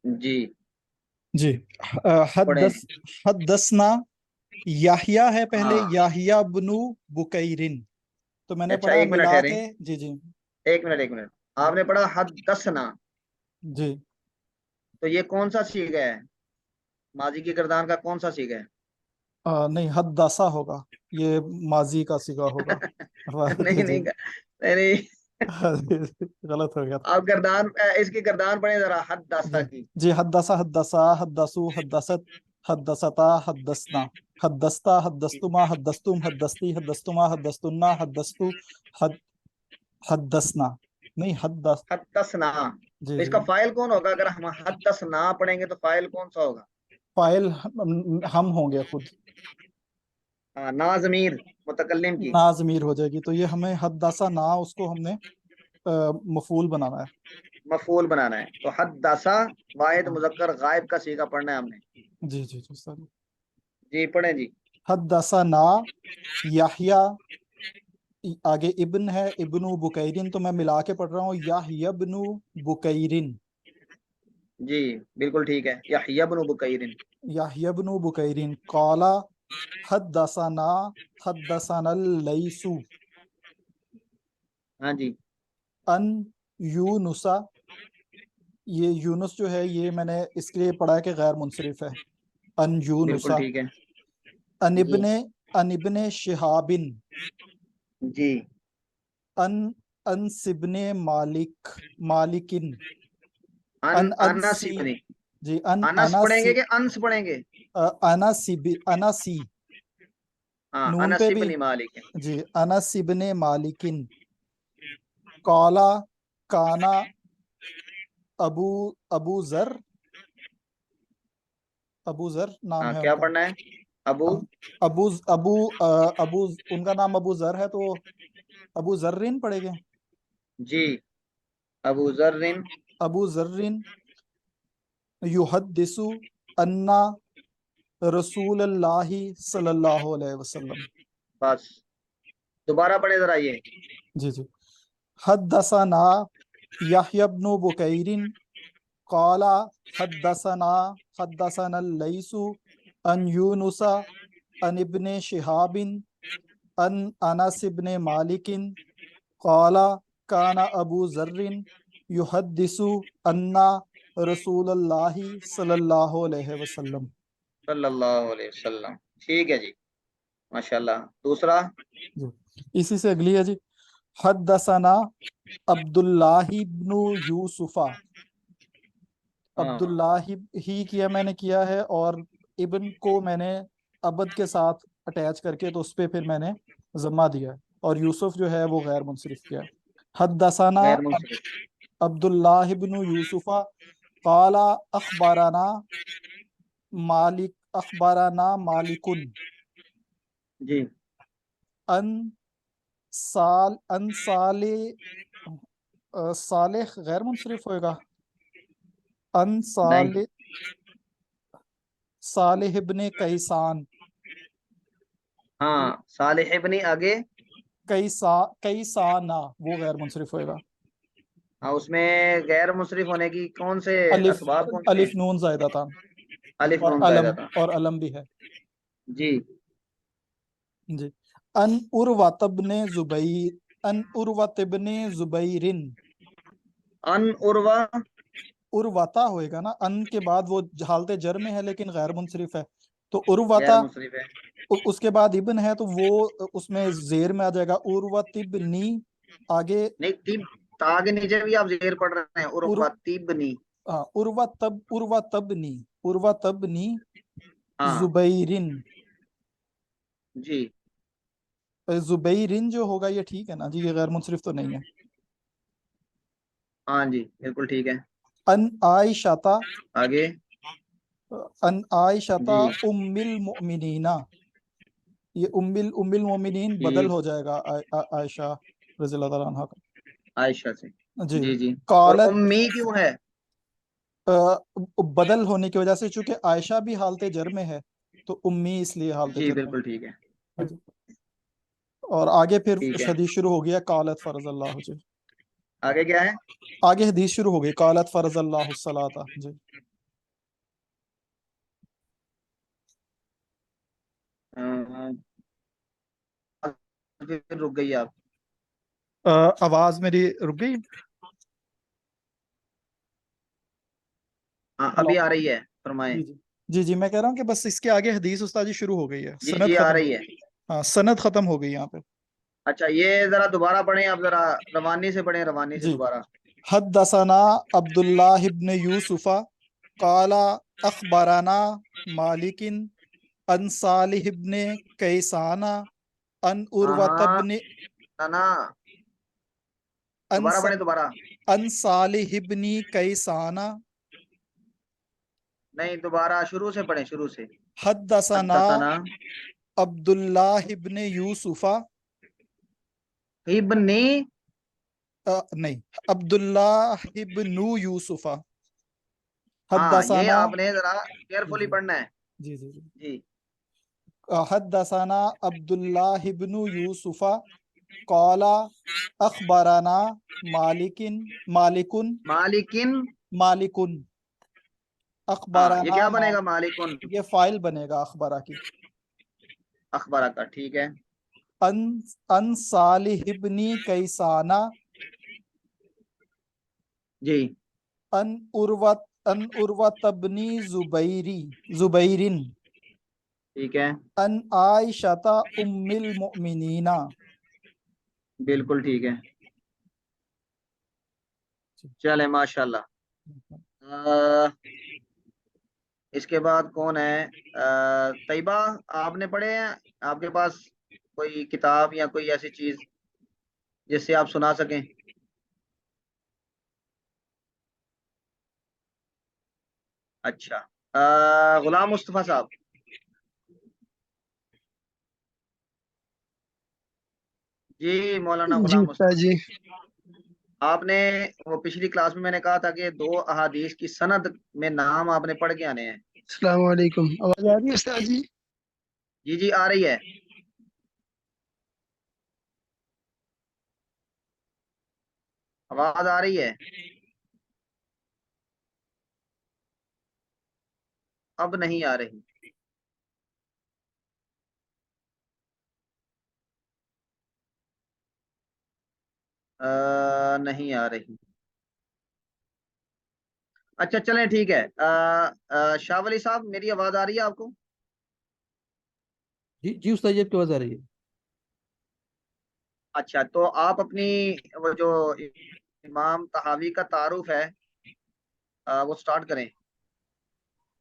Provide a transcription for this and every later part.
جی جی پڑھیں حدث جی۔ حدثنا یحییٰ ہے پہلے، ہاں یحییٰ بنو بکیرن، تو میں نے اچھا، پڑھا ایک منٹ ملا ٹھہریں، کے جی جی ایک منٹ ایک منٹ، آپ نے پڑھا حدثنا، جی تو یہ کون سا سیغہ ہے؟ ماضی کی گردان کا کون سا سیغہ ہے؟ نہیں حدثہ ہوگا، یہ ماضی کا صیغہ ہوگا جی نہیں جی نہیں نہیں نہیں، غلط ہو گیا تھا آپ گردان اس کی گردان پڑھیں ذرا، حدثہ جی کی۔ جی حدثہ حدثا حدثو حدثت حدثتا حدثنا حدثتا حدثتما حدثتم حدثتی حدثتما حدثتنا حدثتو حدثنا نہیں حدث حدثنا، جی تو اس جی کا فاعل کون ہوگا؟ اگر ہم حدثنا پڑھیں گے تو فاعل کون سا ہوگا؟ فاعل ہم ہوں گے خود، نا ضمیر متکلم کی۔ نا ضمیر ہو جائے گی، تو یہ ہمیں حدثہ نا اس کو ہم نے مفعول بنانا ہے مفعول بنانا ہے، تو حدثہ واحد ہاں مذکر غائب کا صیغہ پڑھنا ہے ہم نے۔ جی جی جی سر جی پڑھیں جی۔ حدثنا یحییٰ، آگے ابن ہے ابن بکیرن، تو میں ملا کے پڑھ رہا ہوں یحییٰ ابن بکیرن، جی بالکل ٹھیک ہے، یحییٰ بن بکیر۔ یحییٰ ابن بکیرن قال حدثنا حدثنا اللیث ہاں جی ان یونس، یہ یونس جو ہے یہ میں نے اس کے لیے پڑھا ہے کہ غیر منصرف ہے، ان یونس بالکل ٹھیک ہے۔ ان جی ابن شہاب جی ان انس ابن مالکن ان انس انسی بنی، جی ان انس پڑھیں انسی گے کہ انس پڑھیں گے؟ انسی ہاں نون انس پہ بھی بن مالک ہے۔ جی انس ابن مالکن قالا کانا ابو ذر، ابو ذر نام ہاں ہے ان کیا کا، پڑھنا ہے؟ ابو، ابو ابو ابو ان کا نام ابو ذر ہے تو ابو ذرین پڑھے گے، جی ابو ذر، ابو ذرین یحدث ان رسول اللہ صلی اللہ علیہ وسلم بس دوبارہ پڑھیں ذرا یہ۔ جی جی حدثنا یحییٰ بن بکیر قال حدثنا اللیث ان یونس ان ابن شہاب ان انس ابن مالک قال کان ابو ذر یحدث ان رسول اللہ صلی اللہ علیہ وسلم صلی اللہ علیہ وسلم، ٹھیک ہے جی، ماشاء اللہ۔ دوسرا، جی اسی سے اگلی ہے جی حدثنا عبداللہ بن یوسف، ہاں عبداللہ ہی کیا میں نے کیا ہے، اور ابن کو میں نے عبد کے ساتھ اٹیچ کر کے تو اس پہ پھر میں نے ضمہ دیا ہے، اور یوسف جو ہے وہ غیر منصرف کیا ہے۔ حدثنا غیر منصرف، عبداللہ بن یوسف قال اخبارنا مالک مالکن جی ان صالح غیر منصرف ہوئے گا، ان نہیں، صالح ابن کیسان، ہاں صالح ابن آگے، کیسانا وہ غیر منصرف ہوئے گا، ہاں اس میں غیر منصرف ہونے کی کون سے الف اسباب کون سے الف ہیں؟ نون زائدہ تھا، الف اور نون زائدہ تھا، اور علم بھی ہے جی جی ان عروۃ ابن زبیر ان عروۃ ابن زبیرن، ان عروہ، عروتا ہوئے گا نا، ان کے بعد وہ حالت جر میں ہے لیکن غیر منصرف ہے، تو عروتا، غیر منصرف ہے، اس کے بعد ابن ہے تو وہ اس میں زیر میں آ جائے گا عروۃ ابنی، آگے نہیں تیب، تا کے نیچے بھی آپ زیر پڑھ رہے ہیں، عرو عروہ تیبنی، عروۃ ابنی ہاں زبیرن، جی زبیرن جو ہوگا یہ ٹھیک ہے نا جی، یہ غیر منصرف تو نہیں ہے۔ ہاں جی بالکل ٹھیک ہے، ان عائشہ آگے ان عائشہ جی ام المؤمنین، یہ ام المؤمنین بدل ٹھیک، ہو جائے گا عائشہ رضی اللہ تعالیٰ عنہ عائشہ سے، کا جی جی جی، اور قالت امی کیوں ہے؟ بدل ہونے کی وجہ سے، چونکہ عائشہ بھی حالت جر میں ہے تو امی اس لیے حالت جی جر میں بالکل ٹھیک ہے، ہے جی۔ اور آگے پھر ٹھیک ہے، شدید شروع ہو گیا قالت فرض اللہ جی آگے کیا ہے؟ آگے حدیث شروع ہو گئی، قالت فرض اللہ الصلاۃ. جی پھر رک گئی آپ. آواز میری رک گئی. ہاں ہلو. ابھی آ رہی ہے، فرمائیں. جی جی جی جی میں کہہ رہا ہوں کہ بس اس کے آگے حدیث استاد جی شروع ہو گئی ہے، جی سند جی آ ختم. رہی ہے. ہاں سند ختم ہو گئی یہاں پہ. اچھا یہ ذرا دوبارہ پڑھیں آپ، ذرا روانی سے پڑھیں، روانی سے جی دوبارہ. حدثنا عبد اللہ ابن یوسف قال اخبرنا مالک عن صالح ابن کیسان عن ہاں عروۃ ہاں ابن نا، عن دوبارہ پڑھیں دوبارہ. عن صالح ابن کیسان. نہیں دوبارہ شروع سے پڑھیں، شروع سے. حدثنا حدثنا عبد اللہ ابن یوسف ابن. نہیں، عبد اللہ ابن یوسف. ہاں یہ حدثنا. آپ نے ذرا جی کیئرفلی جی پڑھنا ہے. جی جی جی. جی حدثنا عبد اللہ ابن یوسف قال اخبرنا مالک مالک مالکن. مالک ہاں یہ اخبرنا کیا بنے گا، مالکن یہ فائل بنے گا اخبارہ کی. اخبارہ کا، ٹھیک ہے. ان ان صالح ابن کیسان جی ان عروۃ ابن زبیرن ٹھیک ہے، ان عائشۃ ام المؤمنین. بالکل ٹھیک ہے. چلے ماشاء اللہ. اس کے بعد کون ہے؟ طیبہ، آپ نے پڑھے ہیں؟ آپ کے پاس کوئی کتاب یا کوئی ایسی چیز جس سے آپ سنا سکیں؟ اچھا غلام مصطفیٰ صاحب. جی مولانا جی غلام استاد مصطفیٰ، جی. آپ نے وہ پچھلی کلاس میں نے کہا تھا کہ 2 احادیث کی سند میں نام آپ نے پڑھ کے آنے ہیں. السلام علیکم، آواز آ رہی ہے استاد جی؟ جی جی آ رہی ہے. آواز آ رہی ہے؟ اب نہیں آ رہی. نہیں آ رہی. اچھا چلیں ٹھیک ہے. شاہ ولی صاحب میری آواز آ رہی ہے آپ کو؟ جی جی استاد جی، آپ کی آواز آ رہی ہے. اچھا تو آپ اپنی وہ جو امام طحاوی کا تعارف ہے وہ سٹارٹ کریں.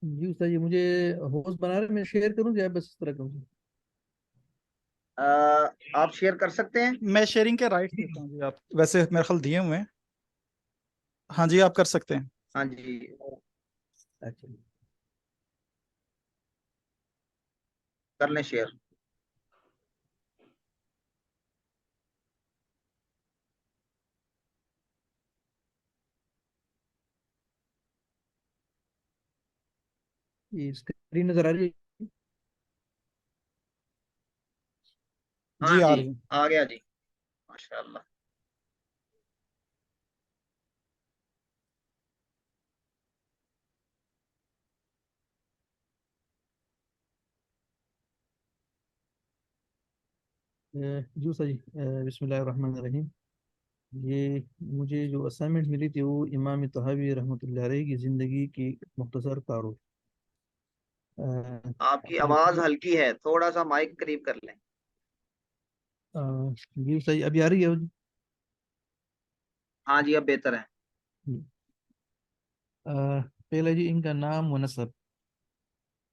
جی استاد جی، مجھے ہوسٹ بنا رہے، میں شیئر کروں یا بس اس طرح کروں؟ آپ شیئر کر سکتے ہیں. میں شیئرنگ کے رائٹ دیتا ہوں جی. آپ ویسے میرے خیال دیے ہوئے ہیں. ہاں جی آپ کر سکتے ہیں. ہاں جی اچھا کر لیں شیئر. یہ اسکرین نظر آ رہی ہے؟ ہاں جی آ جی رہی ہے. آ گیا جی، ماشاء اللہ. جی استاد جی، بسم اللہ الرحمن الرحیم. یہ مجھے جو اسائنمنٹ ملی تھی وہ امام طحاوی رحمۃ اللہ علیہ کی زندگی کی مختصر تعارف. آپ کی آواز یہ ہلکی ہے، تھوڑا سا مائک قریب کر لیں. جی استاد جی، ابھی آ رہی ہے؟ ہاں جی اب بہتر ہے. پہلا جی ان کا نام و نسب.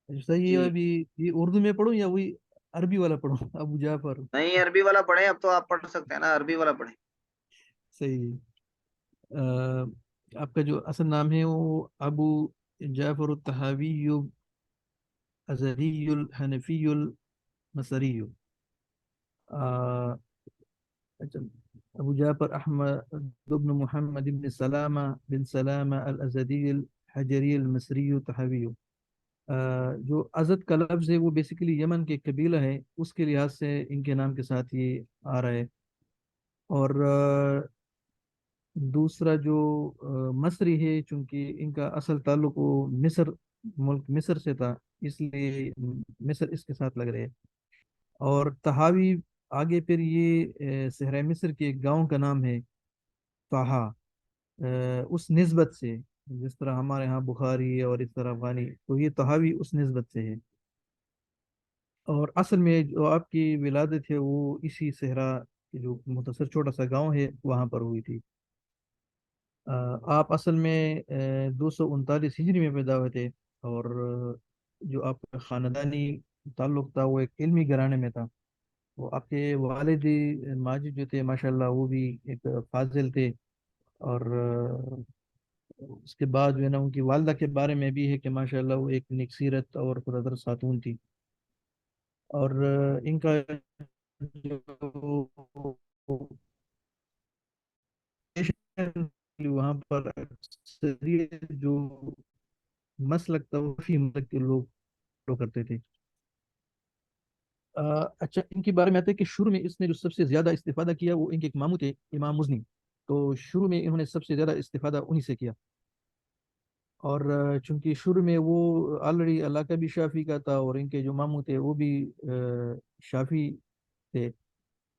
استاد جی جی ابھی یہ اردو میں پڑھوں یا وہی عربی والا پڑھوں؟ ابو جعفر. نہیں عربی والا پڑھیں، اب تو آپ پڑھ سکتے ہیں نا، عربی والا پڑھیں. صحیح. آپ کا جو اصل نام ہے وہ ابو جعفر الطحاوی ازہری الحنفی المصری. اچھا، ابو جعفر احمد بن محمد بن سلامہ بن سلامہ الازدی الحجری المصری طحاوی. جو ازد کا لفظ ہے وہ بیسیکلی یمن کے قبیلہ ہے، اس کے لحاظ سے ان کے نام کے ساتھ یہ آ رہا ہے. اور دوسرا جو مصری ہے، چونکہ ان کا اصل تعلق وہ مصر، ملک مصر سے تھا، اس لیے مصر اس کے ساتھ لگ رہے ہیں۔ اور تہاوی آگے پھر یہ صحرا مصر کے ایک گاؤں کا نام ہے طہا، اس نسبت سے، جس طرح ہمارے ہاں بخاری اور اس طرح افغانی، تو یہ تہاوی اس نسبت سے ہے۔ اور اصل میں جو آپ کی ولادت ہے وہ اسی صحرا کے جو مختصر چھوٹا سا گاؤں ہے وہاں پر ہوئی تھی۔ آپ اصل میں 239 میں پیدا ہوئے تھے، اور جو آپ کا خاندانی تعلق تھا وہ ایک علمی گھرانے میں تھا۔ وہ آپ کے والد ماجد جو تھے ماشاءاللہ وہ بھی ایک فاضل تھے، اور اس کے بعد جو ہے نا ان کی والدہ کے بارے میں بھی ہے کہ ماشاءاللہ وہ ایک نیک سیرت اور پرادر خاتون تھی۔ اور ان کا جو وہاں پر اکثریت جو مسلک تھا وہ فی مسلک کے لوگ فالو کرتے تھے۔ اچھا، ان کے بارے میں آتا ہے کہ شروع میں اس نے جو سب سے زیادہ استفادہ کیا وہ ان کے ایک ماموں تھے امام مزنی، تو شروع میں انہوں نے سب سے زیادہ استفادہ انہی سے کیا۔ اور چونکہ شروع میں وہ آلریڈی علاقہ بھی شافی کا تھا، اور ان کے جو ماموں تھے وہ بھی شافی تھے،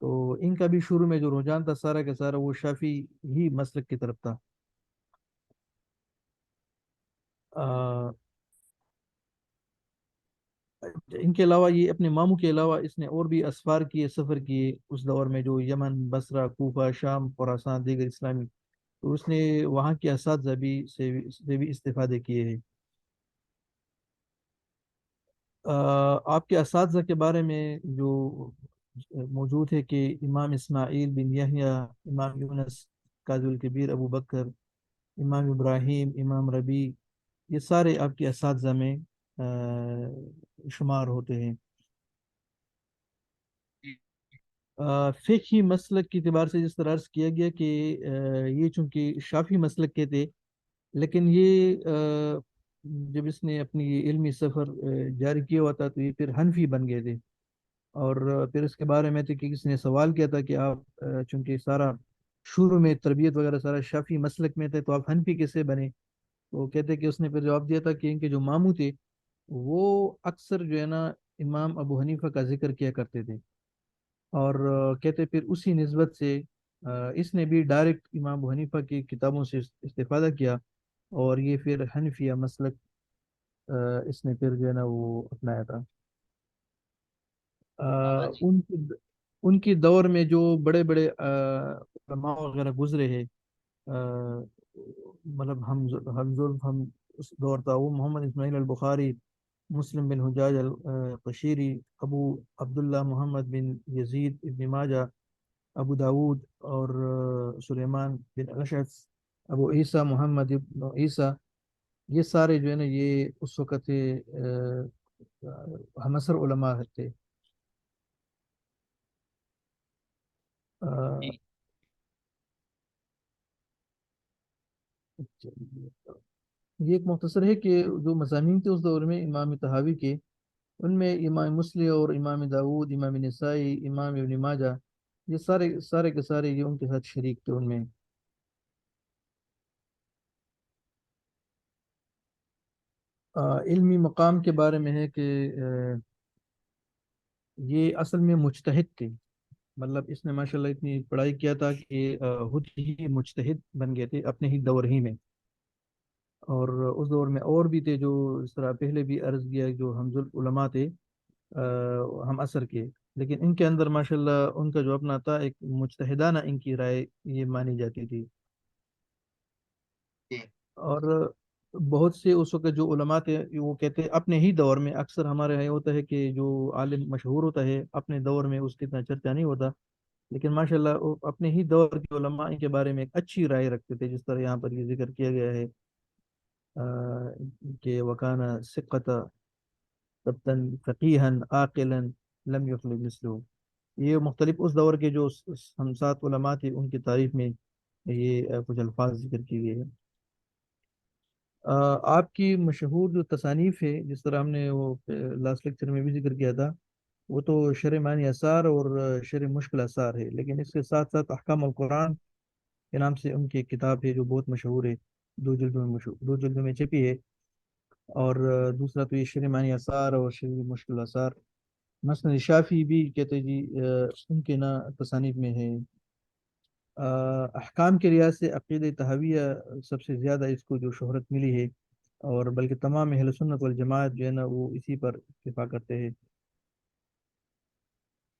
تو ان کا بھی شروع میں جو رجحان تھا سارا کا سارا وہ شافی ہی مسلک کی طرف تھا۔ آ، ان کے علاوہ یہ اپنے ماموں کے علاوہ اس نے اور بھی اسفار کیے، سفر کیے اس دور میں، جو یمن، بصرہ، کوفہ، شام، خراسان، دیگر اسلامی، تو اس نے وہاں کے اساتذہ بھی سے بھی استفادے کیے ہیں۔ آپ کے اساتذہ کے بارے میں جو موجود ہے کہ امام اسماعیل بن یحییٰ، امام یونس قاضی الکبیر ابو بکر، امام ابراہیم، امام ربی، یہ سارے آپ کے اساتذہ میں شمار ہوتے ہیں۔ فقہی مسلک کے اعتبار سے جس طرح عرض کیا گیا کہ یہ چونکہ شافی مسلک کے تھے، لیکن یہ جب اس نے اپنی یہ علمی سفر جاری کیا ہوا تھا تو یہ پھر حنفی بن گئے تھے۔ اور پھر اس کے بارے میں تھے کہ کسی نے سوال کیا تھا کہ آپ چونکہ سارا شروع میں تربیت وغیرہ سارا شافی مسلک میں تھے تو آپ حنفی کیسے بنے؟ تو کہتے کہ اس نے پھر جواب دیا تھا کہ ان کے جو ماموں تھے وہ اکثر جو ہے نا امام ابو حنیفہ کا ذکر کیا کرتے تھے، اور کہتے پھر اسی نسبت سے اس نے بھی ڈائریکٹ امام ابو حنیفہ کی کتابوں سے استفادہ کیا، اور یہ پھر حنفیہ مسلک اس نے پھر جو ہے نا وہ اپنایا تھا۔ ان کی دور میں جو بڑے بڑے علماء وغیرہ گزرے ہیں، آ، مطلب ہم اس دور تھا وہ محمد اسماعیل البخاری، مسلم بن حجاج القشیری، ابو عبداللہ محمد بن یزید ابن ماجہ، ابو داود، اور سلیمان بن اشعث، ابو عیسیٰ محمد ابن عیسیٰ، یہ سارے جو ہے نا یہ اس وقت ہمسر علماء تھے۔ آ، یہ ایک مختصر ہے کہ جو مضامین تھے اس دور میں امام طحاوی کے، ان میں امام مسلم اور امام داود، امام نسائی، امام ابن ماجہ، یہ سارے سارے کے سارے یہ ان کے ساتھ شریک تھے ان میں۔ علمی مقام کے بارے میں ہے کہ یہ اصل میں مجتہد تھے، مطلب اس نے ماشاءاللہ اتنی پڑھائی کیا تھا کہ خود ہی مجتہد بن گئے تھے اپنے ہی دور ہی میں۔ اور اس دور میں اور بھی تھے جو اس طرح پہلے بھی عرض کیا جو حمز العلماء تھے ہم عصر کے، لیکن ان کے اندر ماشاءاللہ ان کا جو اپنا تھا ایک مجتہدانہ ان کی رائے یہ مانی جاتی تھی۔ جی اور بہت سے اس وقت جو علماء تھے وہ کہتے ہیں اپنے ہی دور میں، اکثر ہمارے یہاں یہ ہوتا ہے کہ جو عالم مشہور ہوتا ہے اپنے دور میں اس کی اتنا چرچا نہیں ہوتا، لیکن ماشاءاللہ وہ اپنے ہی دور کے علماء کے بارے میں ایک اچھی رائے رکھتے تھے، جس طرح یہاں پر یہ ذکر کیا گیا ہے کہ وکانا ثقۃ ثبتاً فقیہا عاقلا لم یخلق مثلہ، یہ مختلف اس دور کے جو ہم سات علماء تھے ان کی تعریف میں یہ کچھ الفاظ ذکر کیے گئے ہیں۔ آپ کی مشہور جو تصانیف ہے جس طرح ہم نے وہ لاسٹ لیکچر میں بھی ذکر کیا تھا، وہ تو شرح معنی اثار اور شرح مشکل اثار ہے، لیکن اس کے ساتھ ساتھ احکام القرآن کے نام سے ان کی ایک کتاب ہے جو بہت مشہور ہے، 2 جلدوں میں مشہور، 2 جلدوں میں چھپی ہے۔ اور دوسرا تو یہ شرح معنی آثار اور شرح مشکل آثار۔ مسند شافی بھی کہتے جی ان کے نا تصانیف میں ہے۔ احکام کے لحاظ سے عقید تحویہ سب سے زیادہ اس کو جو شہرت ملی ہے، اور بلکہ تمام اہل سنت والجماعت جو ہے نا وہ اسی پر اتفاق کرتے ہیں۔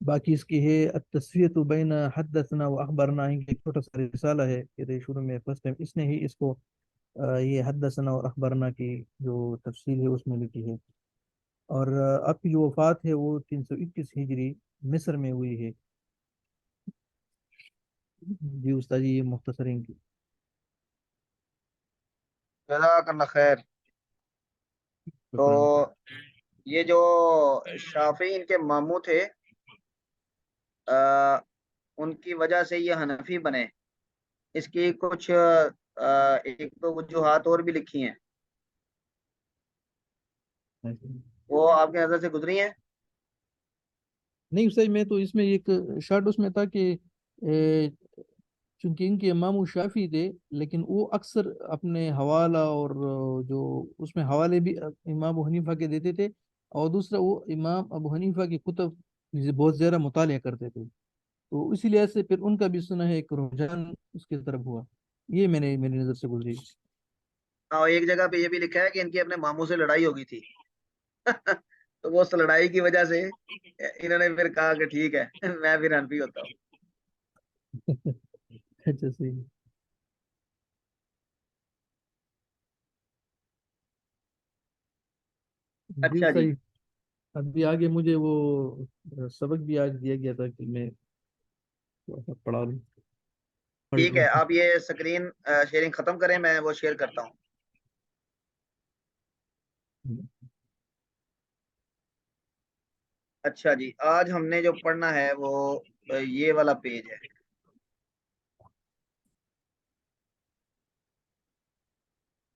باقی اس کی ہے التسویۃ بین حدثنا و اخبرنا، ان کی ایک چھوٹا سا رسالہ ہے، کہ شروع میں فرسٹ ٹائم اس نے ہی اس کو یہ حدثنا اور اخبرنا کی جو تفصیل ہے اس میں لکھی ہے۔ اور آپ کی جو وفات ہے وہ 321 ہجری مصر میں ہوئی ہے۔ جی استاد جی، یہ مختصر ان کی۔ جزاک اللہ خیر۔ تو یہ جو شافعی ان کے ماموں تھے، ان کی وجہ سے یہ حنفی بنے، اس کی کچھ ایک دو وجوہات اور بھی لکھی ہیں، وہ آپ کی نظر سے گزری ہیں؟ نہیں استاد، میں تو اس میں ایک شارٹ اس میں تھا کہ اے، چونکہ ان کے امام شافی تھے، لیکن وہ اکثر اپنے حوالہ اور جو اس میں حوالے بھی امام ابو حنیفہ کے دیتے تھے، اور دوسرا وہ امام ابو حنیفہ کی کتب بہت زیادہ مطالعہ کرتے تھے، تو اسی لحاظ سے پھر ان کا بھی سنا ہے ایک رجحان اس کی طرف ہوا۔ یہ میں نے میری نظر سے گزری۔ اور ایک جگہ پہ یہ بھی لکھا ہے کہ ان کی اپنے ماموں سے لڑائی ہو گئی تھی تو وہ اس لڑائی کی وجہ سے انہوں نے پھر کہا کہ ٹھیک ہے میں پھر حنفی ہوتا ہوں۔ اچھا صحیح۔ جی اچھا جی، صحیح۔ ابھی آگے مجھے وہ سبق بھی آج دیا گیا تھا کہ میں تھوڑا سا پڑھا لوں، پڑھ ٹھیک لوں۔ ہے، آپ یہ سکرین شیئرنگ ختم کریں، میں وہ شیئر کرتا ہوں۔ اچھا جی، آج ہم نے جو پڑھنا ہے وہ یہ والا پیج ہے۔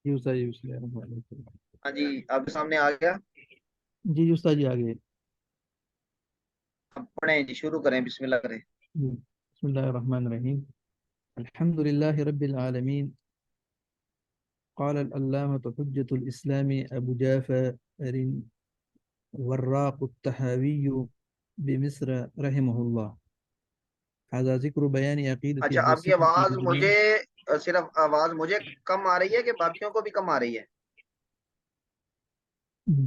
جی استاد جی، بسم اللہ الرحمن الرحیم۔ ہاں جی، آپ کے سامنے آ گیا، جی جی استاد جی، آگے۔ اب پڑھیں جی، شروع کریں، بسم اللہ کریں۔ بسم اللہ الرحمن الرحیم۔ الحمد للہ رب العالمین۔ قال العلامة حجة الإسلام أبو جعفر وراق الطحاوي بمصر رحمه الله، هذا ذکر بیان عقیدت اچھا، اہل آپ کی السنة آواز والجماعة۔ مجھے صرف آواز مجھے کم آ رہی ہے کہ باقیوں کو بھی کم آ رہی ہے؟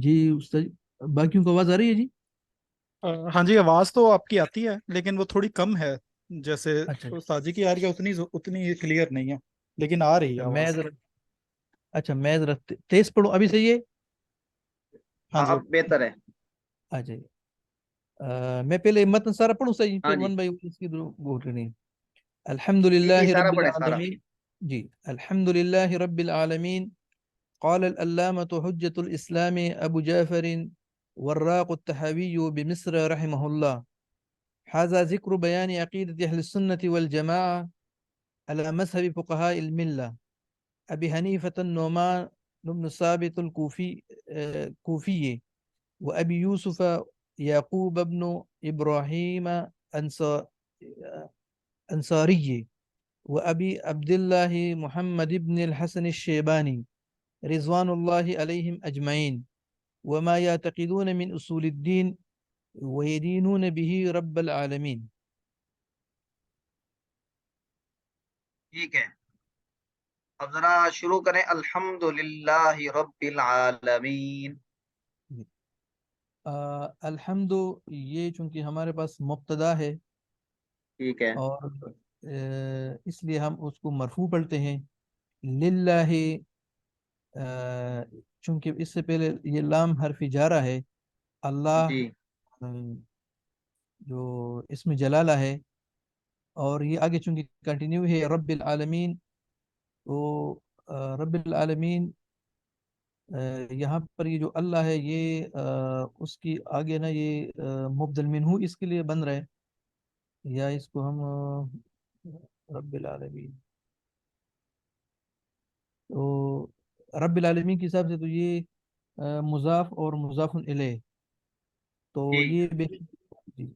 جی استاد، باقیوں کو آواز آ رہی ہے جی؟ ہاں جی، آواز تو آپ کی آتی ہے لیکن وہ تھوڑی کم ہے، جیسے اچھا استاد جی کی آ رہی ہے اتنی کلیئر نہیں ہے، لیکن آ رہی ہے اچھا، میں آواز۔ ذرا، اچھا میں ذرا تیز پڑھوں، ابھی صحیح ہے؟ ہاں ہاں جی، اب بہتر ہے۔ اچھا، میں پہلے متن سارا پڑھوں صحیح، ہاں پھر جی، ون بائی ون اس کی وہ نہیں۔ الحمد جی للہ جی سارا رب پڑھیں سارا۔ العالمین۔ جی، الحمد للہ رب العالمین۔ قال العلامة حجة الإسلام أبو جعفر وراق الطحاوي بمصر رحمه الله، هذا ذكر بيان عقيدة أهل السنة والجماعة على مذهب فقهاء الملة أبي حنيفة النعمان بن ثابت الكوفي وأبي يوسف يعقوب بن إبراهيم أنصاري وأبي عبد الله محمد بن الحسن الشيباني رضوان الله عليهم أجمعين، وما يعتقدون من أصول الدين ويدينون به رب العالمين۔ ٹھیک ہے، اب ذرا شروع کریں، الحمد للہ رب العالمین۔ الحمد، یہ چونکہ ہمارے پاس مبتدا ہے، ٹھیک ہے اور اس لیے ہم اس کو مرفوع پڑھتے ہیں۔ للہ، چونکہ اس سے پہلے یہ لام حرف جارہ ہے، اللہ جی، جو اسم جلالہ ہے، اور یہ آگے چونکہ کنٹینیو ہے رب العالمین، تو رب العالمین یہاں پر یہ جو اللہ ہے یہ اس کی آگے نا یہ مبدل منہو اس کے لیے بن رہا ہے، یا اس کو ہم رب العالمین، تو رب العالمین کے حساب سے تو یہ مضاف اور مضاف الیہ، تو جی یہ جی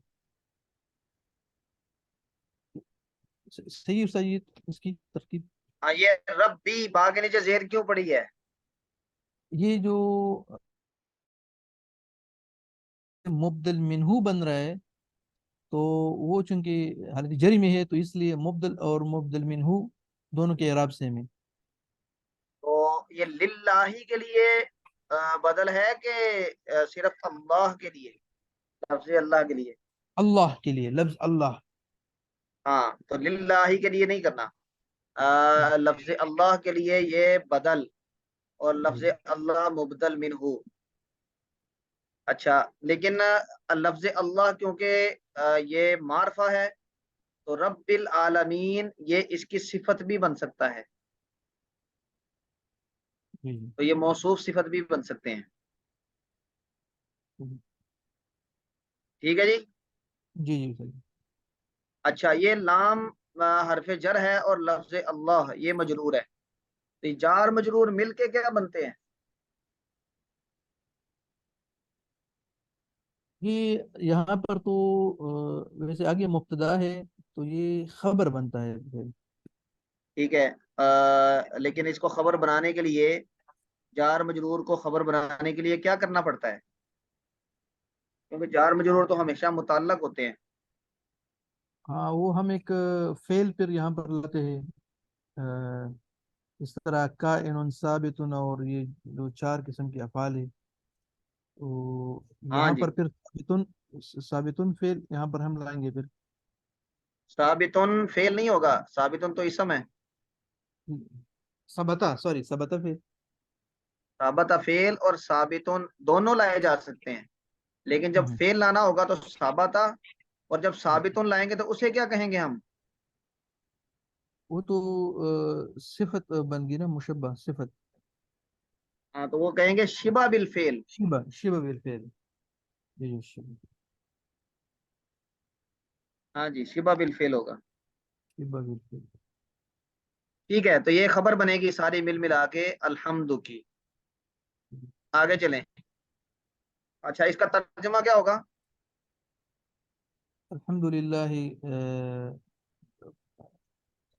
صحیح استاد جی اس کی ترکیب. ہاں یہ ربی با کے نیچے زیر کیوں پڑی ہے؟ یہ جو مبدل منہو بن رہا ہے تو وہ چونکہ حالت جری میں ہے تو اس لیے مبدل اور مبدل منہو دونوں کے اعراب سیم ہے. تو یہ للہ کے لیے بدل ہے کہ صرف اللہ کے لیے، لفظ اللہ کے لیے؟ اللہ کے لیے لفظ اللہ. ہاں تو للہ کے لیے نہیں کرنا، لفظ اللہ کے لیے یہ بدل، اور لفظ جی اللہ مبدل منہو. اچھا لیکن لفظ اللہ کیونکہ یہ معرفہ ہے تو رب العالمین یہ اس کی صفت بھی بن سکتا ہے، جی تو یہ موصوف صفت بھی بن سکتے ہیں. جی ٹھیک ہے جی. جی جی صحیح. اچھا یہ لام حرف جر ہے اور لفظ اللہ یہ مجرور ہے، تو یہ جار مجرور مل کے کیا بنتے ہیں؟ یہ یہاں پر تو ویسے آگے مبتدا ہے تو یہ خبر بنتا ہے پھر. ٹھیک ہے، لیکن اس کو خبر بنانے کے لیے، جار مجرور کو خبر بنانے کے لیے کیا کرنا پڑتا ہے؟ کیونکہ جار مجرور تو ہمیشہ متعلق ہوتے ہیں. ہاں وہ ہم ایک فعل پھر یہاں پر لاتے ہیں. اس طرح کائن ثابت اور یہ جو چار قسم کے افعال ہے تو ہاں یہاں جی. پر پھر ثابتن فعل یہاں پر ہم لائیں گے پھر. ثابتن فعل نہیں ہوگا، ثابتن تو اسم ہے. ثبتا سوری ثبتا فعل. ثابت فعل اور ثابتن دونوں لائے جا سکتے ہیں، لیکن جب ہوں، فعل لانا ہوگا تو ثابتا، اور جب ثابتن لائیں گے تو اسے کیا کہیں گے ہم؟ وہ تو صفت بن گئی نا مشبہ صفت. ہاں تو وہ کہیں گے شبہ بالفعل. شبہ بالفعل. جی جی ہاں جی شبہ بالفعل ہوگا. شبہ بالفعل. ٹھیک ہے، تو یہ خبر بنے گی ساری مل ملا کے الحمد کی. آگے چلیں. اچھا اس کا ترجمہ کیا ہوگا؟ الحمد للہ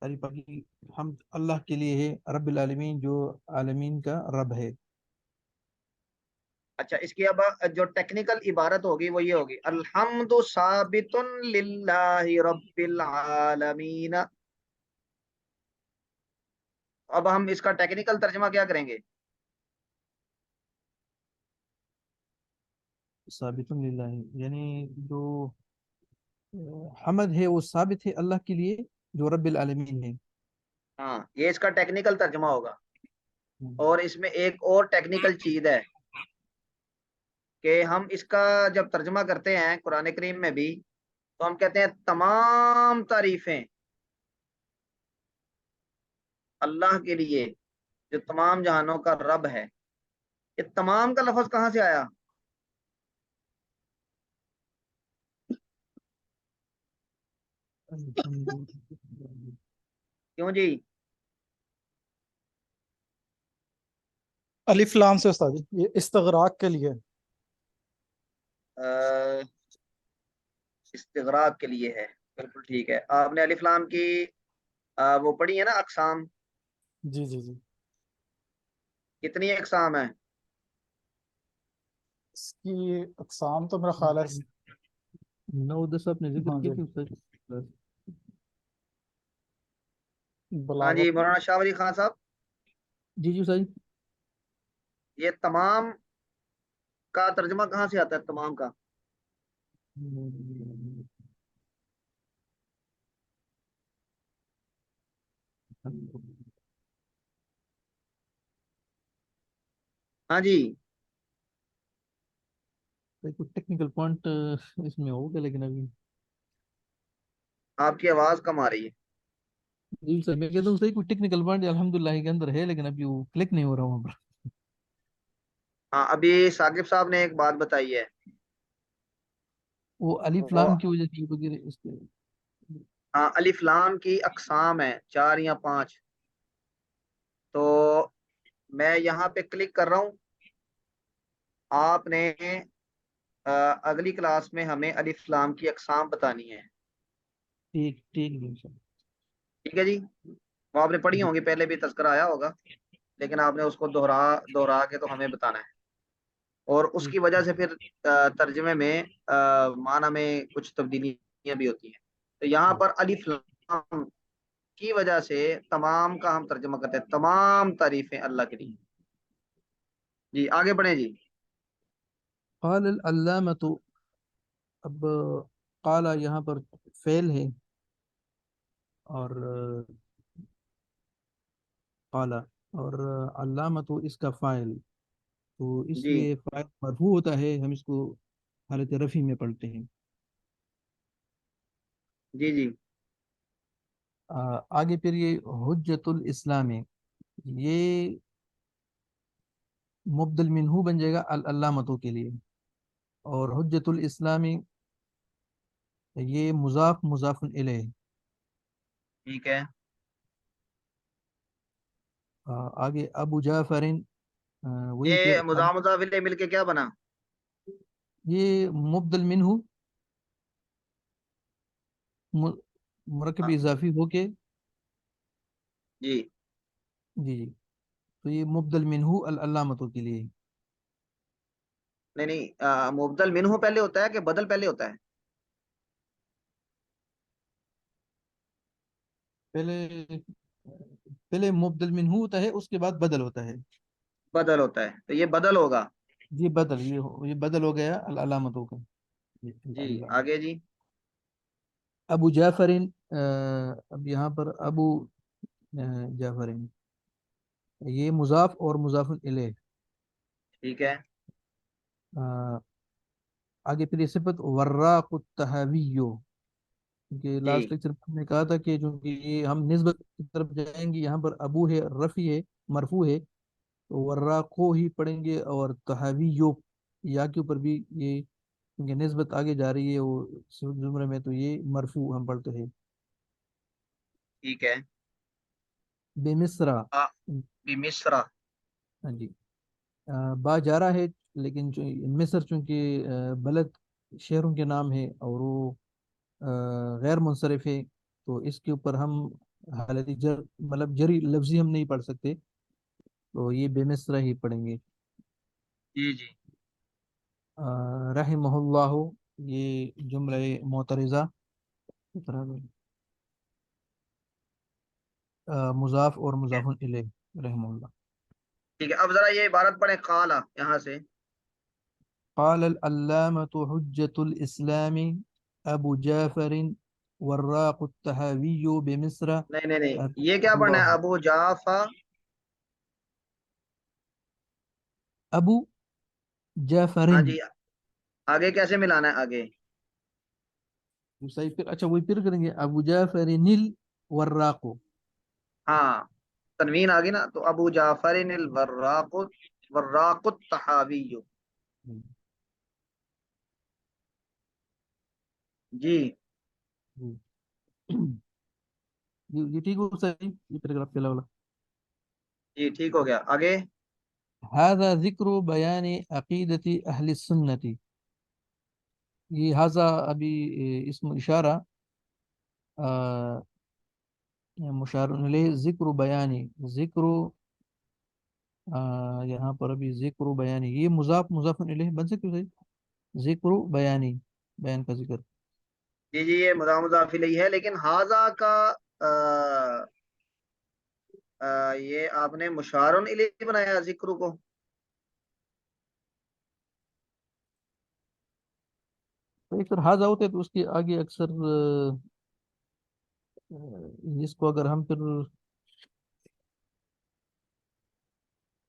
ساری پاکی ہم اللہ کے لیے ہے رب العالمین جو عالمین کا رب ہے. اچھا اس کی اب جو ٹیکنیکل عبارت ہوگی وہ یہ ہوگی الحمد ثابت للہ رب العالمین. اب ہم اس کا ٹیکنیکل ترجمہ کیا کریں گے؟ ثابت للہ یعنی جو حمد ہے وہ ثابت ہے اللہ کے لیے جو رب العالمین ہے. ہاں یہ اس کا ٹیکنیکل ترجمہ ہوگا. اور اس میں ایک اور ٹیکنیکل چیز ہے کہ ہم اس کا جب ترجمہ کرتے ہیں قرآن کریم میں بھی تو ہم کہتے ہیں تمام تعریفیں اللہ کے لیے جو تمام جہانوں کا رب ہے. یہ تمام کا لفظ کہاں سے آیا؟ کیوں جی؟ الف لام سے استاد جی، یہ استغراق کے لیے. استغراق کے لیے ہے، بالکل ٹھیک ہے. آپ نے الف لام کی وہ پڑھی ہے نا اقسام؟ جی جی جی. کتنی اقسام ہیں؟ اس کی اقسام تو میرا خیال ہے. 9-10 آپ نے ذکر ہاں کی جی. تھی استاد. ہاں جی بلاغت. مولانا شاہ ولی خان صاحب، جی جی صحیح. یہ تمام کا ترجمہ کہاں سے آتا ہے تمام کا؟ ہاں جی. کوئی ٹیکنیکل پوائنٹ اس میں ہوگا لیکن ابھی. آپ کی آواز کم آ رہی ہے. جی سر میں کہتا ہوں صحیح کوئی ٹیکنیکل پوائنٹ الحمد للہ کے اندر ہے لیکن ابھی وہ کلک نہیں ہو رہا وہاں پر. ہاں ابھی ثاقب صاحب نے ایک بات بتائی ہے. وہ الف وہ لام کی وجہ سے وغیرہ اس کے. ہاں الف لام کی اقسام ہے 4 یا 5. تو میں یہاں پہ کلک کر رہا ہوں. آپ نے اگلی کلاس میں ہمیں الف لام کی اقسام بتانی ہے. ٹھیک ٹھیک ہے سر. ٹھیک ہے جی، وہ آپ نے پڑھی ہوں گی، پہلے بھی تذکرہ آیا ہوگا، لیکن آپ نے اس کو دوہرا کے تو ہمیں بتانا ہے، اور اس کی وجہ سے پھر ترجمے میں معنی میں کچھ تبدیلیاں بھی ہوتی ہیں. تو یہاں پر الف لام کی وجہ سے تمام کا ہم ترجمہ کرتے ہیں، تمام تعریفیں اللہ کے لیے. جی آگے بڑھیں جی. قال العلامۃ، اب قال یہاں پر فعل ہے، اور قال اور علامۃ اس کا فاعل، تو اس جی لیے فاعل مرفوع ہوتا ہے، ہم اس کو حالت رفع میں پڑھتے ہیں. جی جی آگے پھر یہ حجت الاسلام ہے، یہ مبدل منہو بن جائے گا العلامتوں کے لیے، اور حجت الاسلامی یہ مضاف مضاف الیہ. ٹھیک ہے. آگے ابو جعفرین، وہی پھر یہ مضاف الیہ مل کے کیا بنا؟ یہ مبدل منہو مرکب اضافی ہو کے، جی جی جی، تو یہ مبدل منہو العلامتوں کے لیے. نہیں نہیں، مبدل منہ پہلے ہوتا ہے کہ بدل پہلے ہوتا ہے؟ پہلے پہلے مبدل منہو ہوتا ہے، اس کے بعد بدل ہوتا ہے. بدل ہوتا ہے، تو یہ بدل ہوگا. یہ بدل، یہ بدل ہو گیا العلامتوں کا. جی آگے جی. ابو جعفرین، اب یہاں پر ابو جعفرین یہ مضاف اور مضاف الیہ. ٹھیک ہے. آگے پھر یہ صفت وراق التہویو، کہ جی لاسٹ لیکچر میں نے کہا تھا کہ جو کہ یہ ہم نسبت کی طرف جائیں گے، یہاں پر ابو ہے، رفی ہے، مرفوع ہے، تو وراقو ہی پڑھیں گے، اور تہویو یا کے اوپر بھی یہ کیونکہ نسبت آگے جا رہی ہے وہ زمرے میں، تو یہ مرفوع ہم پڑھتے ہیں. ٹھیک ہے. بے مصرا، بمصرا. ہاں جی، با جارا ہے، لیکن مصر چونکہ بلد شہروں کے نام ہے اور وہ غیر منصرف ہے، تو اس کے اوپر ہم حالت جر مطلب جری لفظی ہم نہیں پڑھ سکتے، تو یہ بے مصرا ہی پڑھیں گے. جی جی رحمہ اللہ، یہ جملہ معترضہ کی طرح مضاف اور ٹھیک ہے. مضاف الیہ، رحمہ اللہ. ٹھیک ہے، اب ذرا یہ عبارت پڑھیں، قالا یہاں سے. قال العلامة حجة الإسلام أبو جعفر وراق التهاوي بمصر نہیں نہیں نہیں، یہ رحمه کیا پڑھنا ہے؟ الله. ابو جعفر. أبو جعفر، ہاں جی، آگے کیسے ملانا ہے آگے؟ صحیح، پھر اچھا وہی پھر کریں گے ابو جعفر الوراق. ہاں تنوین آ گئی نا، تو ابو جعفر الوراق، وراق الطحاوی. جی یہ ٹھیک ہو صحیح، یہ پیراگراف پہلا والا. جی ٹھیک ہو گیا. آگے. هذا ذکر بیان عقیدت اہل السنت، یہ هذا ابھی اسم اشارہ، مشار الیہ، ذکر بیانی، ذکر یہاں پر ابھی ذکر بیانی، یہ مضاف مضاف الیہ بن سکتے صحیح، ذکر بیانی، بیان کا ذکر. جی جی، یہ مضاف الیہ ہے، لیکن ہاذا کا یہ آپ نے مشار الیہ بنایا ذکر کو. تو ایک پھر ہاضا ہوتے تو اس کے آگے اکثر اس کو اگر ہم پھر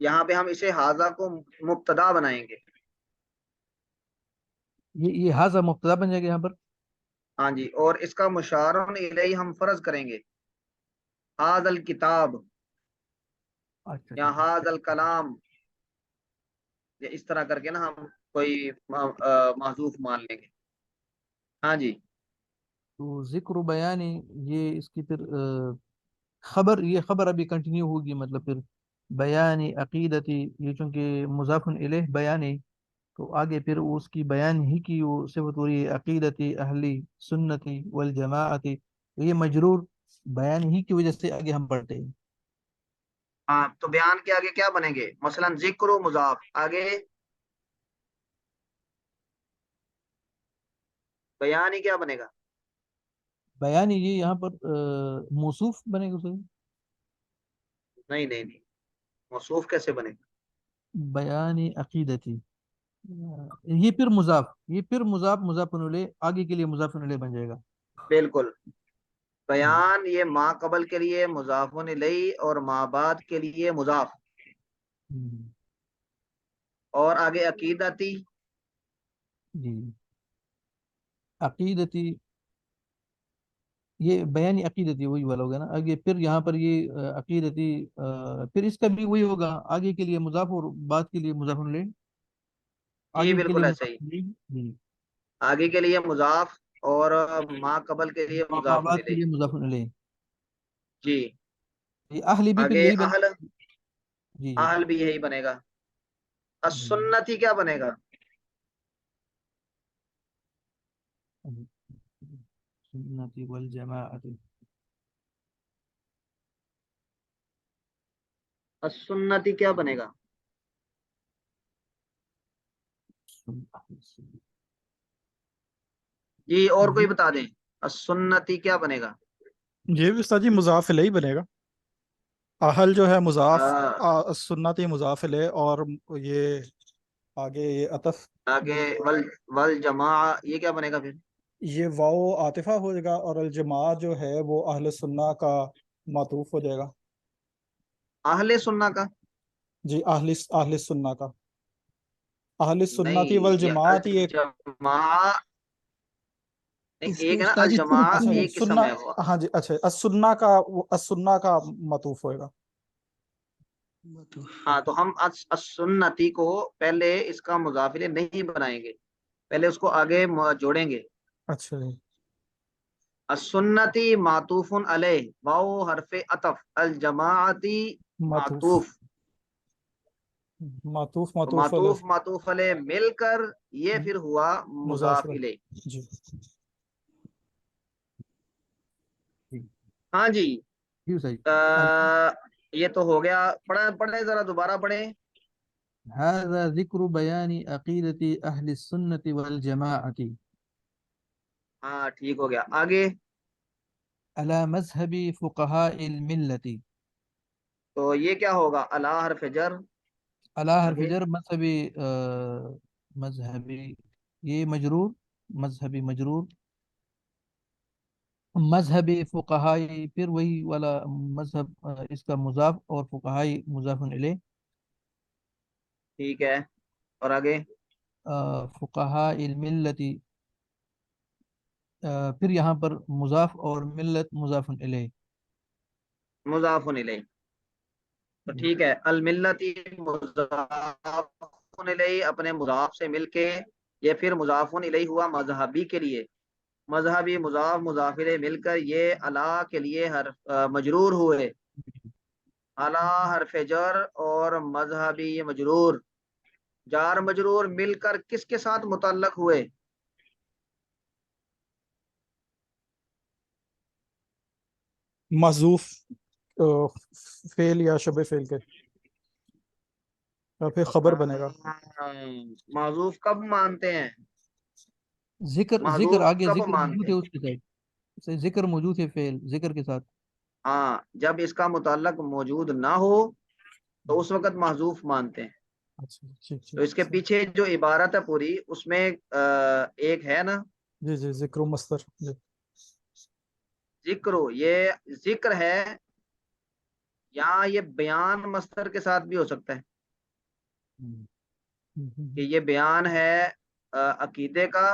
یہاں پہ ہم اسے ہاذا کو مبتدا بنائیں گے. یہ ہاضا مبتدا بن جائے گا یہاں پر. ہاں جی، اور اس کا مشار الیہ ہم فرض کریں گے، ہاذا الکتاب اچھا یا اچھا ہاذا الکلام، یا اس طرح کر کے نا ہم کوئی محذوف مان لیں گے. ہاں جی. تو ذکر بیانی، یہ اس کی پھر خبر، یہ خبر ابھی کنٹینیو ہوگی، مطلب پھر بیانی عقیدتی، یہ چونکہ مضاف الیہ بیانی، تو آگے پھر اس کی بیان ہی کی وہ صفت ہو رہی ہے عقیدتی اہلی سنتی والجماعتی، یہ مجرور بیان ہی کی وجہ سے آگے ہم پڑھتے ہیں. ہاں تو بیان کے آگے کیا بنیں گے؟ مثلا ذکر و مضاف، آگے بیان ہی کیا بنے گا؟ بیان یہ یہاں پر موصوف بنے گا صحیح. نہیں نہیں نہیں، موصوف کیسے بنے گا؟ بیان عقیدتی، یہ پھر مضاف، یہ پھر مضاف مضاف الیہ آگے کے لیے مضاف الیہ بن جائے گا. بالکل، بیان یہ ما قبل کے لیے مضاف الیہ اور ما بعد کے لیے مضاف، اور آگے عقیدتی. جی عقیدتی، یہ بیان عقیدتی وہی والا ہوگا نا. آگے پھر یہاں پر یہ عقیدتی، پھر اس کا بھی وہی ہوگا، آگے کے لیے مضاف اور بعد کے لیے مضاف الیہ. جی آگے کے لیے بالکل ایسا مضاف ہی، الیہ، جی، آگے کے لیے مضاف اور ما قبل کے لیے ماں مضاف بعد کے الیہ. لیے مضاف الیہ. جی یہ اہل بھی پھر آگے یہی بنے. اہل، جی جی اہل بھی یہی بنے گا. السنتی کیا بنے گا؟ سنتی والجماعت. السنتی کیا بنے گا؟ جی اور کوئی بتا دیں، السنتی کیا بنے گا؟ یہ بھی استاد جی مضاف الیہ بنے گا. اہل جو ہے مضاف، آ، سنتی مضاف الیہ، اور یہ آگے یہ عطف، آگے والجماع یہ کیا بنے گا پھر؟ یہ واو عاطفہ ہو جائے گا، اور الجماع جو ہے وہ اہل سنہ کا معطوف ہو جائے گا. اہل سنہ کا؟ جی اہل سنہ کا، اہل سنتی نہیں، یہ والجماعت ایک. الجماع نہیں، اس کو ایک ہے نا استاد جی الجماع، اچھا ایک سنہ، قسم ہے وہ. ہاں جی اچھا السنہ کا، السنہ کا معطوف ہوئے گا. ہاں تو ہم السنتی کو پہلے اس کا مضاف الیہ نہیں بنائیں گے، پہلے اس کو آگے جوڑیں گے. اچھا جی السنتی معطوف علیہ، واو حرف عطف، الجماعتی معطوف، معطوف. معطوف تو معطوف علیہ معطوف معطوف علیہ مل کر یہ پھر ہوا مضاف مضاف الیہ. الیہ. جی ہاں جی. جی صحیح. یہ تو ہو گیا، پڑھیں ذرا دوبارہ پڑھیں. هذا ذكر بيان عقيدة أهل السنة والجماعة ہاں ٹھیک ہو گیا، آگے. على مذهب فقهاء الملة. تو یہ کیا ہوگا؟ اللہ حرف جر، على حرف آگے جر مذهبی، مذهبی، یہ مجرور، مذهبی مجرور، مذہبی فقہائی پھر وہی والا مذہب، اس کا مضاف اور فقہائی مضاف الیہ. ٹھیک ہے، اور آگے فقہاء الملتی، پھر یہاں پر مضاف اور ملت مضاف الیہ. مضاف الیہ. تو جی ٹھیک ہے، الملتی مضاف الیہ اپنے مضاف سے مل کے یہ پھر مضاف الیہ ہوا مذہبی کے لیے. مذہبی مضاف مضاف الیہ مل کر یہ اللہ کے لیے مجرور ہوئے. اللہ حرف جر اور مذہبی مجرور، جار مجرور مل کر کس کے ساتھ متعلق ہوئے؟ محذوف فعل یا شبہ فعل کے، اور پھر خبر بنے گا. معذوف کب مانتے ہیں؟ ذکر معذوف آگے کب ذکر مانتے موجود ہے ہیں؟ اس کے ساتھ، ذکر موجود ہے فعل ذکر کے ساتھ. ہاں جب اس کا متعلق موجود نہ ہو تو اس وقت محذوف مانتے ہیں. اچھا ٹھیک تو ٹھیک اس کے پیچھے جو عبارت ہے پوری، اس میں ایک ہے نا جی جی ذکر و مصدر جی. ذکر، یہ ذکر ہے، یا یہ بیان مصدر کے ساتھ بھی ہو سکتا ہے کہ یہ بیان ہے عقیدے کا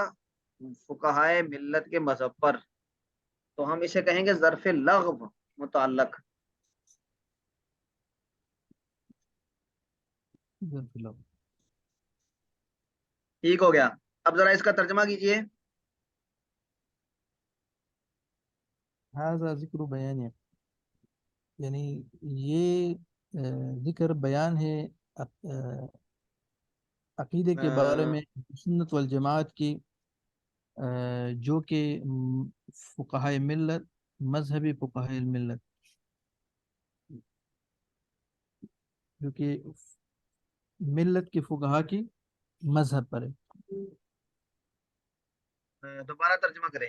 فقہائے ملت کے مذہب پر، تو ہم اسے کہیں گے ظرف لغو متعلق. ٹھیک ہو گیا، اب ذرا اس کا ترجمہ کیجئے. هذا ذکر بیان، یعنی یہ ذکر بیان ہے عقیدے کے بارے میں سنت والجماعت کی، جو کہ فقہائے ملت مذہبی فقہاء الملت، جو کہ ملت کے فقہا کی مذہب پر ہے۔ دوبارہ ترجمہ کریں۔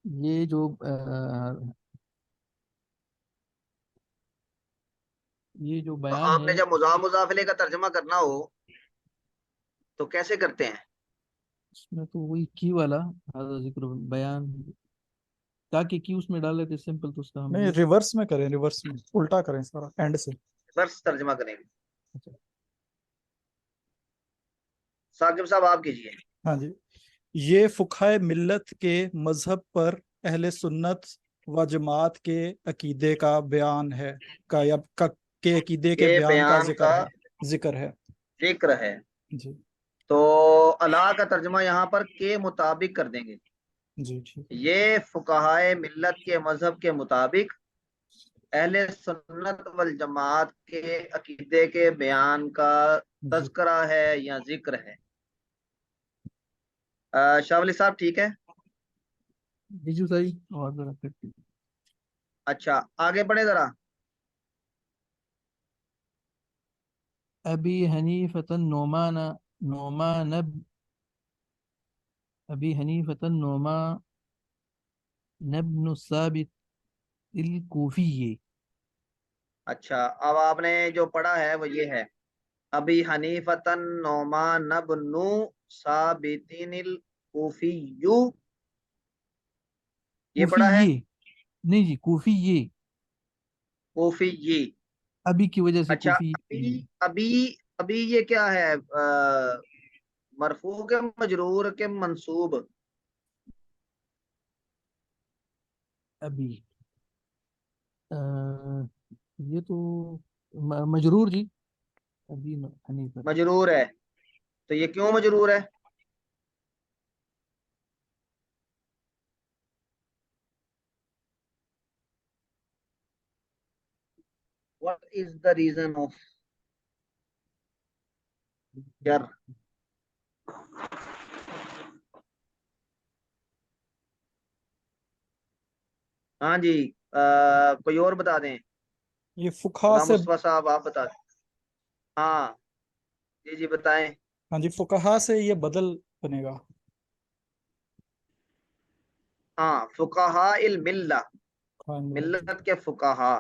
یہ جو بیان آپ نے ہے، جب مضاف مضافلے کا ترجمہ کرنا ہو تو کیسے کرتے ہیں؟ اس میں تو وہی کی والا ہذا ذکر بیان، تاکہ کی اس میں ڈال لیتے سمپل، تو اس کا ہم نہیں، ریورس میں کریں، ریورس میں الٹا کریں سارا اینڈ سے۔ برس ترجمہ کریں۔ اچھا۔ ثاقب صاحب آپ کیجئے۔ ہاں جی، یہ فقہائے ملت کے مذہب پر اہل سنت و جماعت کے عقیدے کا بیان ہے، کے عقیدے کے یہ بیان کا بیان کا ذکر ہے۔ ذکر ہے۔ جی تو اللہ کا ترجمہ یہاں پر کے مطابق کر دیں گے۔ جی ٹھیک ہے۔ یہ فقہائے ملت کے مذہب کے مطابق اہل سنت والجماعت کے عقیدے کے بیان کا تذکرہ ہے یا ذکر ہے۔ شاہ ولی صاحب ٹھیک ہے؟ جی صحیح، اور ذرا پھر اچھا آگے بڑھیں ذرا۔ ابی حنیفۃ النعمان ابی حنیفۃ النعمان بن ثابت الکوفی۔ اچھا اب آپ نے جو پڑھا ہے وہ یہ ہے، ابی حنیفۃ النعمان بن ثابت الکوفی، یہ کوفی پڑھا ہے؟ یہ نہیں جی، کوفی یہ کوفی۔ ابھی کی وجہ سے اچھا کوفی۔ ابھی یہ کیا ہے، مرفوع کے مجرور کے منصوب؟ ابھی یہ تو مجرور جی، ابھی حنیفہ مجرور ہے، تو یہ کیوں مجرور ہے؟ What is the reason of jar؟ ہاں جی، کوئی اور بتا دیں؟ یہ فقہا غلام سے، مصطفیٰ صاحب آپ بتا دیں۔ ہاں جی بتائیں۔ ہاں جی، فقہا سے یہ بدل بنے گا۔ ہاں فقہاء الملہ، ہاں ملت کے فقہا،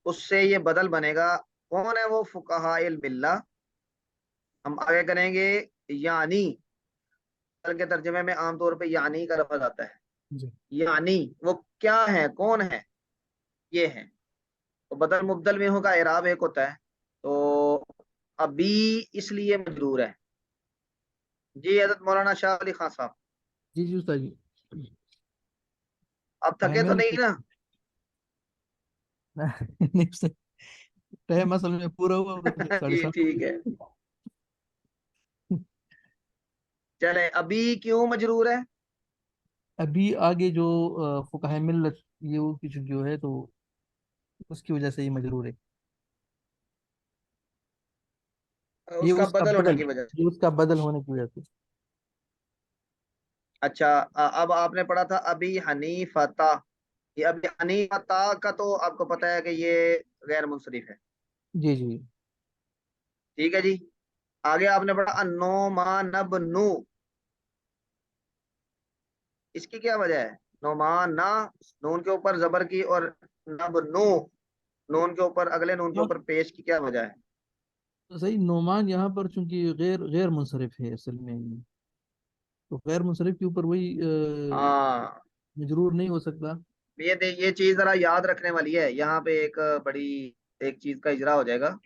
اس سے یہ بدل بنے گا۔ کون ہے وہ فقہاء الملہ؟ ہم آگے کریں گے یعنی، کے ترجمے میں عام طور پہ یعنی کا لفظ آتا ہے۔ جی یعنی وہ کیا ہے، کون ہے؟ یہ ہے۔ تو بدل مبدل میں ہوگا، اعراب ایک ہوتا ہے، تو ابھی اس لیے مجرور ہے۔ جی حضرت مولانا شاہ علی خان صاحب، جی استاد جی، اب تھکے تو نہیں نا؟ نہیں استاد، ٹائم اصل میں پورا ہوا جی 7:30۔ ٹھیک ہے، چلے ابھی کیوں مجرور ہے؟ ابھی آگے جو فقہ ملت یہ وہ کچھ جو ہے، تو اس کی وجہ سے یہ مجرور ہے، یہ اس کا اس کا بدل ہونے بدل، کی وجہ سے۔ یہ اس کا بدل ہونے کی وجہ سے۔ اچھا اب آپ نے پڑھا تھا ابھی حنیفتا، یہ ابھی حنیفتا کا تو آپ کو پتا ہے کہ یہ غیر منصرف ہے، جی جی ٹھیک ہے جی۔ آگے آپ نے پڑھا النعمان بن، اس کی کیا وجہ ہے؟ نعمان نا، نون کے اوپر زبر کی، اور نب نو، نون کے اوپر اگلے نون کے ہاں، اوپر پیش کی، کیا وجہ ہے؟ صحیح، نعمان یہاں پر چونکہ غیر منصرف ہے اصل میں، تو غیر منصرف کے اوپر وہی ہاں مجرور نہیں ہو سکتا۔ یہ چیز ذرا یاد رکھنے والی ہے، یہاں پہ ایک بڑی ایک چیز کا اجرا ہو جائے گا۔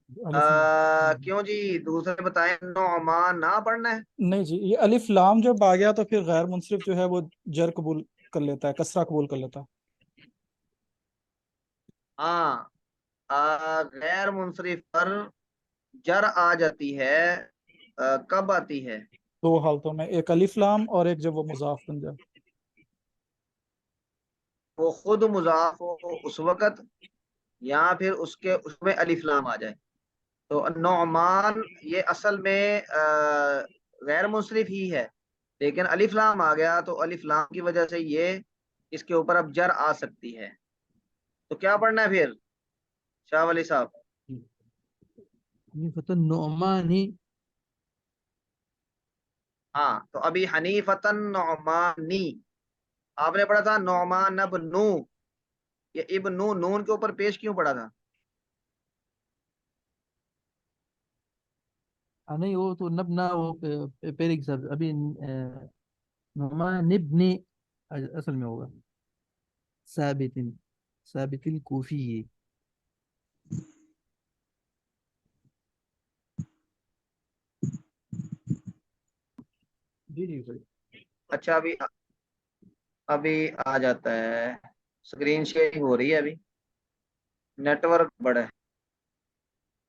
الف لام۔ کیوں جی، دوسرے بتائیں، نعمان نہ پڑھنا ہے؟ نہیں جی، یہ الف لام جب آ گیا تو پھر غیر منصرف جو ہے وہ جر قبول کر لیتا ہے، کسرہ قبول کر لیتا ہے۔ ہاں غیر منصرف پر جر آ جاتی ہے، کب آتی ہے؟ دو حالتوں میں، ایک الف لام اور ایک جب وہ مضاف بن جائے۔ وہ خود مضاف ہو اس وقت، یا پھر اس میں الف لام آ جائے۔ تو نعمان یہ اصل میں غیر منصرف ہی ہے، لیکن الف لام آ گیا تو الف لام کی وجہ سے یہ اس کے اوپر اب جر آ سکتی ہے. تو کیا پڑھنا ہے پھر شاہ ولی صاحب؟ حنیفۃ النعمانی. ہاں تو ابھی حنیفتن نعمانی آپ نے پڑھا تھا، نعمان ابن، یہ ابن نون کے اوپر پیش کیوں پڑا تھا؟ نہیں وہ تو نبنا وہ پہلے کی سب ابھی نعمان ابن اصل میں ہوگا ثابت، ثابت الکوفی. جی جی سر. اچھا ابھی آ جاتا ہے، اسکرین شیئرنگ ہو رہی ہے ابھی، نیٹ ورک بڑا ہے.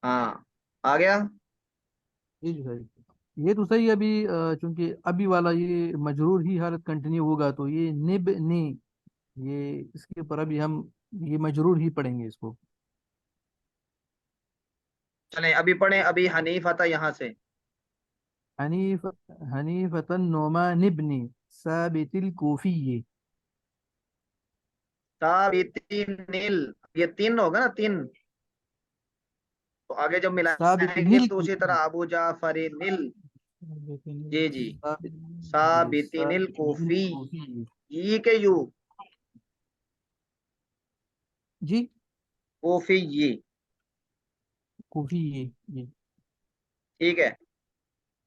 ہاں آ گیا. جی جی سر. یہ تو صحیح ہے ابھی چونکہ ابھی والا یہ مجرور ہی حالت کنٹینیو ہوگا تو یہ نب نی، یہ اس کے اوپر ابھی ہم یہ مجرور ہی پڑھیں گے اس کو. چلیں ابھی پڑھیں، ابھی حنیف آتا یہاں سے. حنیف حنیفۃ النعمان ابن ثابت الکوفی. ثابتین، یہ تین ہوگا نا، تین تو آگے جب ثابت ملائیں گے تو اسی الکوفی. طرح ابو جعفر نیل. جی جی، ثابت جی ثابتین ثابت الکوفی، الکوفی. یہ کہ یو جی کوفی یہ. کوفی جی. ٹھیک ہے.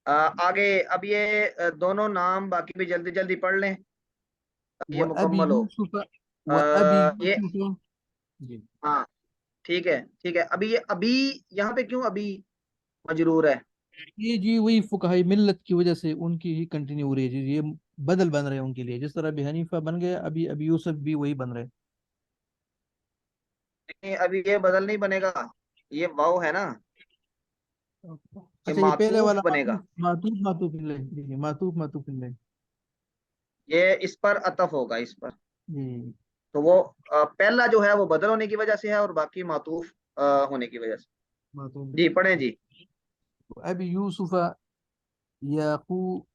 آگے اب یہ دونوں نام باقی بھی جلدی جلدی پڑھ لیں تاکہ یہ وأبي مکمل ہو. يوسف وأبي یہ يوسف. جی ہاں ٹھیک ہے ٹھیک ہے. ابھی یہ ابھی یہاں پہ کیوں ابھی مجرور ہے؟ یہ جی وہی فقہائی ملت کی وجہ سے ان کی ہی کنٹینیو ہو رہی ہے جی، یہ بدل بن رہے ہیں ان کے لیے، جس طرح ابھی حنیفہ بن گیا ابھی ابھی یوسف بھی وہی بن رہے ہیں. نہیں ابھی یہ بدل نہیں بنے گا، یہ واو ہے نا، یہ اچھا یہ پہلے معطوف والا بنے گا، معطوف معطوف معطوف لے جی جی معطوف معطوف لے. یہ اس پر عطف ہوگا اس پر. جی تو وہ پہلا جو ہے وہ بدل ہونے کی وجہ سے ہے اور باقی معطوف ہونے کی وجہ سے. معطوف. جی پڑھیں جی. ابھی یوسف یعقوب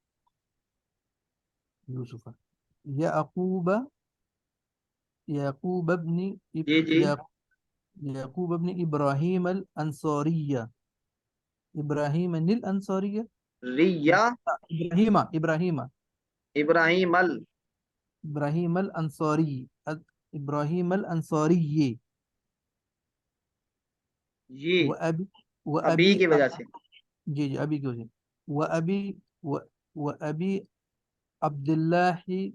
یوسف یعقوب یعقوب ابن جی جی يعقوب ابن إبراهيم الأنصارية. إبراهيم الأنصارية. ریا إبراهيم إبراهيم ابراہیم إبراهيم الأنصاري. إبراهيم الأنصاري. جی وأبي ابھی وأبي کی وجہ سے. جي جي أبي جوزي. وأبي وأبي عبد الله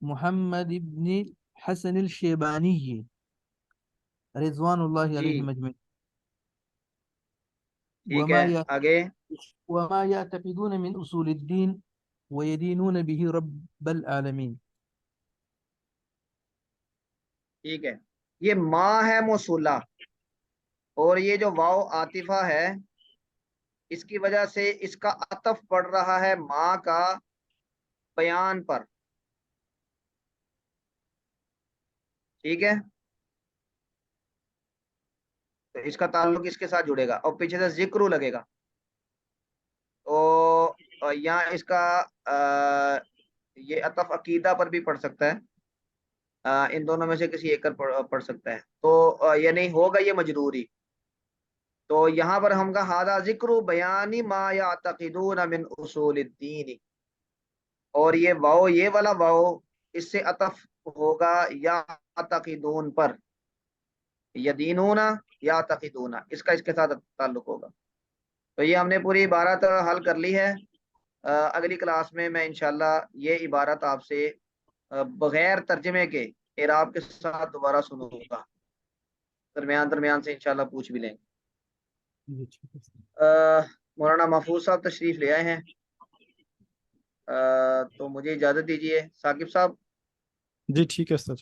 محمد بن حسن الشيباني رضوان الله جی عليهم أجمعين. ٹھیک ہے آگے. وما يعتقدون من أصول الدين ويدينون به رب العالمين. ٹھیک ہے. یہ ما ہے موصولہ، اور یہ جو واو عاطفہ ہے اس کی وجہ سے اس کا عطف پڑ رہا ہے ما کا بیان پر. ٹھیک ہے، تو اس کا تعلق اس کے ساتھ جڑے گا اور پیچھے سے ذکر لگے گا. تو یہاں اس کا یہ عطف عقیدہ پر بھی پڑ سکتا ہے، ان دونوں میں سے کسی ایک پر پڑ سکتا ہے. تو یہ نہیں ہوگا یہ مجروری. تو یہاں پر ہم کا ہادہ ذکر بیانی ما یعتقدون من اصول الدین، اور یہ واو یہ والا واو اس سے عطف ہوگا یعتقدون پر، یدینون یعتقدون، اس کا اس کے ساتھ تعلق ہوگا. تو یہ ہم نے پوری عبارت حل کر لی ہے. اگلی کلاس میں میں انشاءاللہ یہ عبارت آپ سے بغیر ترجمے کے اعراب کے ساتھ دوبارہ سنوں گا، درمیان درمیان سے انشاءاللہ پوچھ بھی لیں گے. مولانا محفوظ صاحب تشریف لے آئے ہیں، تو مجھے اجازت دیجیے. ثاقب صاحب جی ٹھیک ہے سر.